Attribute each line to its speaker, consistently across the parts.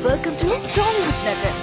Speaker 1: Welcome to Tollywood Nagar.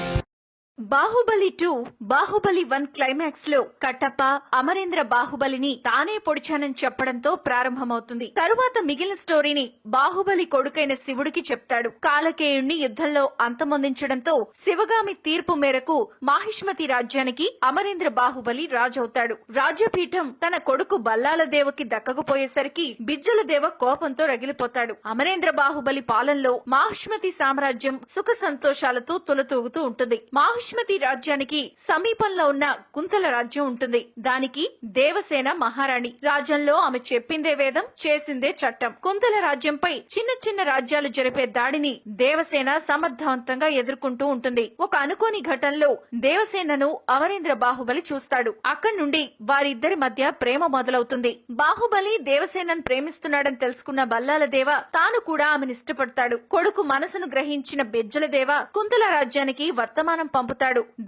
Speaker 1: Baahubali 2 Baahubali 1 climax లో కట్టప్ప అమరేంద్ర బాహుబలిని తానే పొడిచానని చెప్పడంతో ప్రారంభమవుతుంది. తరువాత మిగిలిన స్టోరీని బాహుబలి కొడుకైన శివుడికి చెప్తాడు. కాలకేయుణ్ణి యుద్ధంలో అంతమొందించడంతో శివగామి తీర్పు మేరకు మాహిష్మతి రాజ్యానికి అమరేంద్ర బాహుబలి రాజవుతాడు. రాజ్యపీఠం తన కొడుకు బల్లాలదేవకి దక్కకపోయేసరికి బిజ్జలదేవ కోపంతో రగిలిపోతాడు. అమరేంద్ర బాహుబలి పాలనలో మాహిష్మతి సామ్రాజ్యం సుఖ సంతోషాలతో తులతూగుతూ ఉంటుంది. మాహిష్మతి రాజ్యానికి సమీపంలో ఉన్న కుంతల రాజ్యం ఉంటుంది. దానికి దేవసేన మహారాణి. రాజ్యంలో ఆమె చెప్పిందే వేదం, చేసిందే చట్టం. కుంతల రాజ్యంపై చిన్న చిన్న రాజ్యాలు జరిపే దాడిని దేవసేన సమర్థవంతంగా ఎదుర్కొంటూ ఉంటుంది. ఒక అనుకోని ఘటనలో దేవసేనను అమరేంద్ర బాహుబలి చూస్తాడు. అక్కడి నుండి వారిద్దరి మధ్య ప్రేమ మొదలవుతుంది. బాహుబలి దేవసేనను ప్రేమిస్తున్నాడని తెలుసుకున్న బల్లాలదేవ తాను కూడా ఆమెను ఇష్టపడతాడు. కొడుకు మనసును గ్రహించిన బిజ్జలదేవ కుంతల రాజ్యానికి వర్తమానం పంపుతాడు.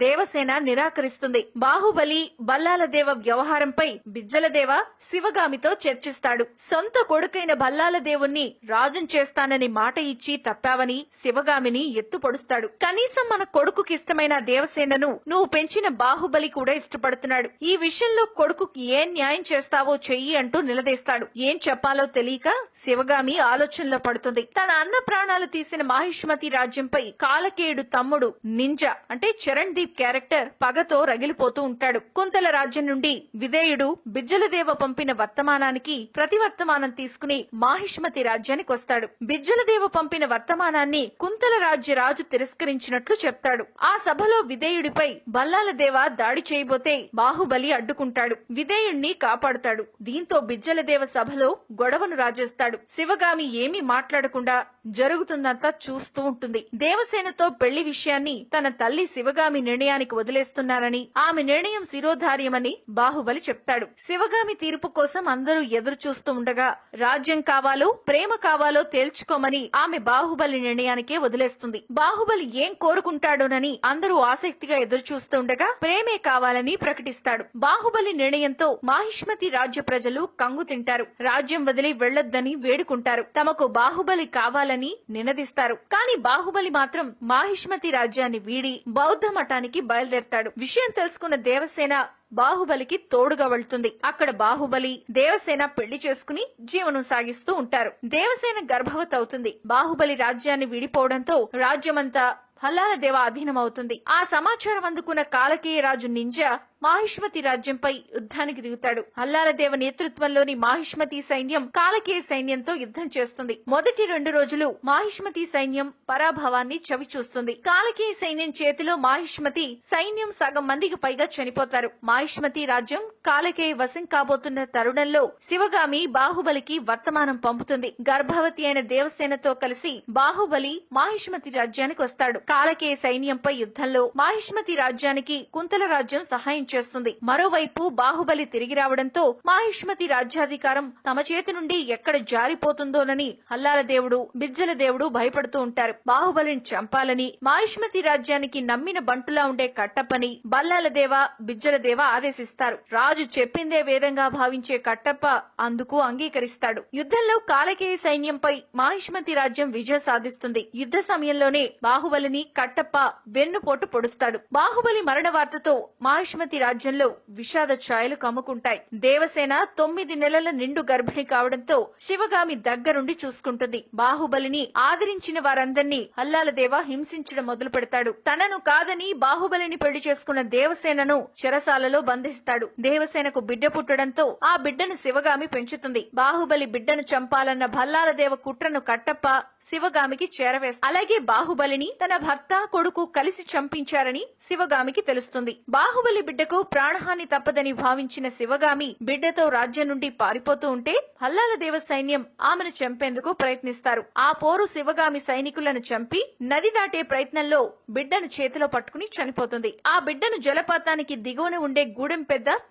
Speaker 1: దేవసేన నిరాకరిస్తుంది. బాహుబలి బల్లాలదేవ వ్యవహారంపై బిజ్జలదేవ శివగామితో చర్చిస్తాడు. సొంత కొడుకైన బల్లాలదేవుణ్ణి రాజును చేస్తానని మాట ఇచ్చి తప్పావని శివగామిని ఎత్తుపొడుస్తాడు. కనీసం మన కొడుకుకి ఇష్టమైన దేవసేనను నువ్వు పెంచిన బాహుబలి కూడా ఇష్టపడుతున్నాడు. ఈ విషయంలో కొడుకుకి ఏం న్యాయం చేస్తావో చెయ్యి అంటూ నిలదీస్తాడు. ఏం చెప్పాలో తెలియక శివగామి ఆలోచనలో పడుతుంది. తన అన్న ప్రాణాలు తీసిన మాహిష్మతి రాజ్యంపై కాలకేయుడు తమ్ముడు నింజా అంటే చరణ్ దీప్ క్యారెక్టర్ పగతో రగిలిపోతూ ఉంటాడు. కుంతల రాజ్యం నుండి విధేయుడు బిజ్జలదేవ పంపిన వర్తమానానికి ప్రతివర్తమానం తీసుకుని మాహిష్మతి రాజ్యానికి వస్తాడు. బిజ్జలదేవ పంపిన వర్తమానాన్ని కుంతల రాజ్య రాజు తిరస్కరించినట్లు చెప్తాడు. ఆ సభలో విధేయుడిపై బల్లాలదేవ దాడి చేయబోతే బాహుబలి అడ్డుకుంటాడు. విధేయుణ్ణి కాపాడుతాడు. దీంతో బిజ్జలదేవ సభలో గొడవను రాజేస్తాడు. శివగామి ఏమీ మాట్లాడకుండా జరుగుతుందంతా చూస్తూ ఉంటుంది. దేవసేనతో పెళ్లి విషయాన్ని తన తల్లి శివగామి నిర్ణయానికి వదిలేస్తున్నారని, ఆమె నిర్ణయం శిరోధార్యమని బాహుబలి చెప్తాడు. శివగామి తీర్పు కోసం అందరూ ఎదురు చూస్తూ ఉండగా రాజ్యం కావాలో ప్రేమ కావాలో తేల్చుకోమని ఆమె బాహుబలి నిర్ణయానికే వదిలేస్తుంది. బాహుబలి ఏం కోరుకుంటాడోనని అందరూ ఆసక్తిగా ఎదురు చూస్తూ ఉండగా ప్రేమే కావాలని ప్రకటిస్తాడు. బాహుబలి నిర్ణయంతో మాహిష్మతి రాజ్య ప్రజలు కంగు తింటారు. రాజ్యం వదిలి వెళ్లొద్దని వేడుకుంటారు. తమకు బాహుబలి కావాలని నినదిస్తారు. కానీ బాహుబలి మాత్రం మాహిష్మతి రాజ్యాన్ని వీడి బౌద్ధ మఠానికి బయలుదేరతాడు. విషయం తెలుసుకున్న దేవసేన బాహుబలికి తోడుగా వెళ్తుంది. అక్కడ బాహుబలి దేవసేన పెళ్లి చేసుకుని జీవనం సాగిస్తూ ఉంటారు. దేవసేన గర్భవతి అవుతుంది. బాహుబలి రాజ్యాన్ని విడిపోవడంతో రాజ్యమంతా బల్లాలదేవ అధీనమవుతుంది. ఆ సమాచారం అందుకున్న కాలకేయ రాజు నింజా మాహిష్మతి రాజ్యంపై యుద్ధానికి దిగుతాడు. బల్లాలదేవ నేతృత్వంలోని మాహిష్మతి సైన్యం కాలకేయ సైన్యంతో యుద్ధం చేస్తుంది. మొదటి 2 రోజులు మాహిష్మతి సైన్యం పరాభవాన్ని చవిచూస్తుంది. కాలకేయ సైన్యం చేతిలో మాహిష్మతి సైన్యం సగం మందికి పైగా చనిపోతారు. మాహిష్మతి రాజ్యం కాలకేయ వశం కాబోతున్న తరుణంలో శివగామి బాహుబలికి వర్తమానం పంపుతుంది. గర్భవతి అయిన దేవసేనతో కలిసి బాహుబలి మాహిష్మతి రాజ్యానికి వస్తాడు. కాలకేయ సైన్యంపై యుద్ధంలో మాహిష్మతి రాజ్యానికి కుంతల రాజ్యం సహాయం చేస్తుంది. మరోవైపు బాహుబలి తిరిగి రావడంతో మాహిష్మతి రాజ్యాధికారం తమ చేతి నుండి ఎక్కడ జారిపోతుందోనని బల్లాలదేవుడు బిజ్జలదేవుడు భయపడుతూ ఉంటారు. బాహుబలిని చంపాలని మాహిష్మతి రాజ్యానికి నమ్మిన బంటులా ఉండే కట్టప్పని బల్లాలదేవ బిజ్జలదేవ ఆదేశిస్తారు. రాజు చెప్పిందే వేదంగా భావించే కట్టప్ప అందుకు అంగీకరిస్తాడు. యుద్ధంలో కాలకేయ సైన్యంపై మాహిష్మతి రాజ్యం విజయం సాధిస్తుంది. యుద్ధ సమయంలోనే బాహుబలిని కట్టప్ప వెన్నుపోటు పొడుస్తాడు. బాహుబలి మరణ వార్తతో మాహిష్మతి రాజ్యంలో విషాద ఛాయలు కమ్ముకుంటాయి. దేవసేన 9 నెలల నిండు గర్భిణి కావడంతో శివగామి దగ్గరుండి చూసుకుంటుంది. బాహుబలిని ఆదరించిన వారందర్నీ బల్లాలదేవ హింసించడం మొదలు పెడతాడు. తనను కాదని బాహుబలిని పెళ్లి చేసుకున్న దేవసేనను చెరసాలలో బంధిస్తాడు. దేవసేనకు బిడ్డ పుట్టడంతో ఆ బిడ్డను శివగామి పెంచుతుంది. బాహుబలి బిడ్డను చంపాలన్న బల్లాలదేవ కుట్రను కట్టప్ప శివగామికి చేరవేస్తాడు. అలాగే బాహుబలిని తన భర్త కొడుకు కలిసి చంపించారని శివగామికి తెలుస్తుంది. బాహుబలి బిడ్డకు ప్రాణహాని తప్పదని భావించిన శివగామి బిడ్డతో రాజ్యం నుండి పారిపోతూ ఉంటే బల్లాలదేవ సైన్యం ఆమెను చంపేందుకు ప్రయత్నిస్తారు. ఆ పోరు శివగామి సైనికులను చంపి నది దాటే ప్రయత్నంలో బిడ్డను చేతిలో పట్టుకుని చనిపోతుంది. ఆ బిడ్డను జలపాతానికి దిగువన ఉండే గూడెం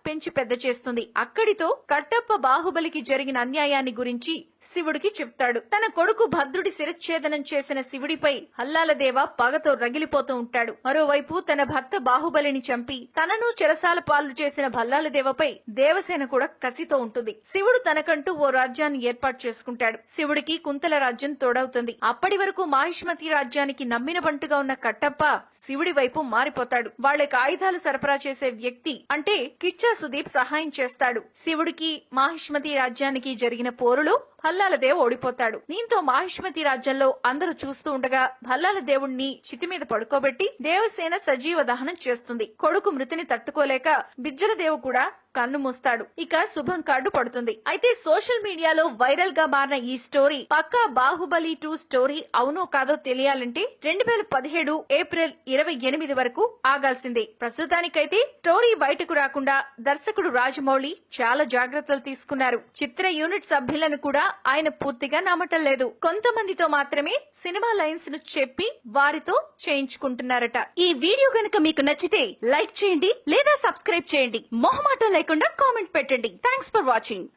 Speaker 1: పెంచి పెద్ద చేస్తుంది. అక్కడితో కట్టప్ప బాహుబలికి జరిగిన అన్యాయాన్ని గురించి శివుడికి చెప్తాడు. తన కొడుకు భద్రుడి శిరచ్ఛేదనం చేసిన శివుడిపై హల్లాలదేవ పగతో రగిలిపోతూ ఉంటాడు. మరోవైపు తన భర్త బాహుబలిని చంపి తనను చెరసాల పాలు చేసిన భల్లాలదేవపై దేవసేన కూడా కసితో ఉంటుంది. శివుడు తనకంటూ ఓ రాజ్యాన్ని ఏర్పాటు చేసుకుంటాడు. శివుడికి కుంతల రాజ్యం తోడవుతుంది. అప్పటి వరకు మాహిష్మతి రాజ్యానికి నమ్మిన బంటుగా ఉన్న కట్టప్ప శివుడి వైపు మారిపోతాడు. వాళ్ళకి ఆయుధాలు సరఫరా చేసే వ్యక్తి అంటే కిచ్చా సుదీప్ సహాయం చేస్తాడు. శివుడికి మాహిష్మతి రాజ్యానికి జరిగిన పోరులో భల్లాలదేవ్ ఓడిపోతాడు. దీంతో మాహిష్మతి రాజ్యంలో అందరూ చూస్తూ ఉండగా భల్లాలదేవుణ్ణి చితి మీద పడుకోబెట్టి దేవసేన సజీవ దహనం చేస్తుంది. కొడుకు మృతిని తట్టుకోలేక బిజ్జలదేవు కూడా కన్ను మూస్తాడు. ఇక శుభం కార్డు పడుతుంది. అయితే సోషల్ మీడియాలో వైరల్ గా మారిన ఈ స్టోరీ పక్కా బాహుబలి 2 స్టోరీ అవునో కాదో తెలియాలంటే 2017 ఏప్రిల్ 28 వరకు ఆగాల్సిందే. ప్రస్తుతానికైతే స్టోరీ బయటకు రాకుండా దర్శకుడు రాజమౌళి చాలా జాగ్రత్తలు తీసుకున్నారు. చిత్ర యూనిట్ సభ్యులను కూడా ఆయన పూర్తిగా నమ్మటం లేదు. కొంతమందితో మాత్రమే సినిమా లైన్స్ ను చెప్పి వారితో చేయించుకుంటున్నారట. ఈ వీడియో గనుక మీకు నచ్చితే లైక్ చేయండి లేదా సబ్స్క్రైబ్ చేయండి. మొహమాటం లేకుండా కామెంట్ పెట్టండి. Thanks for watching.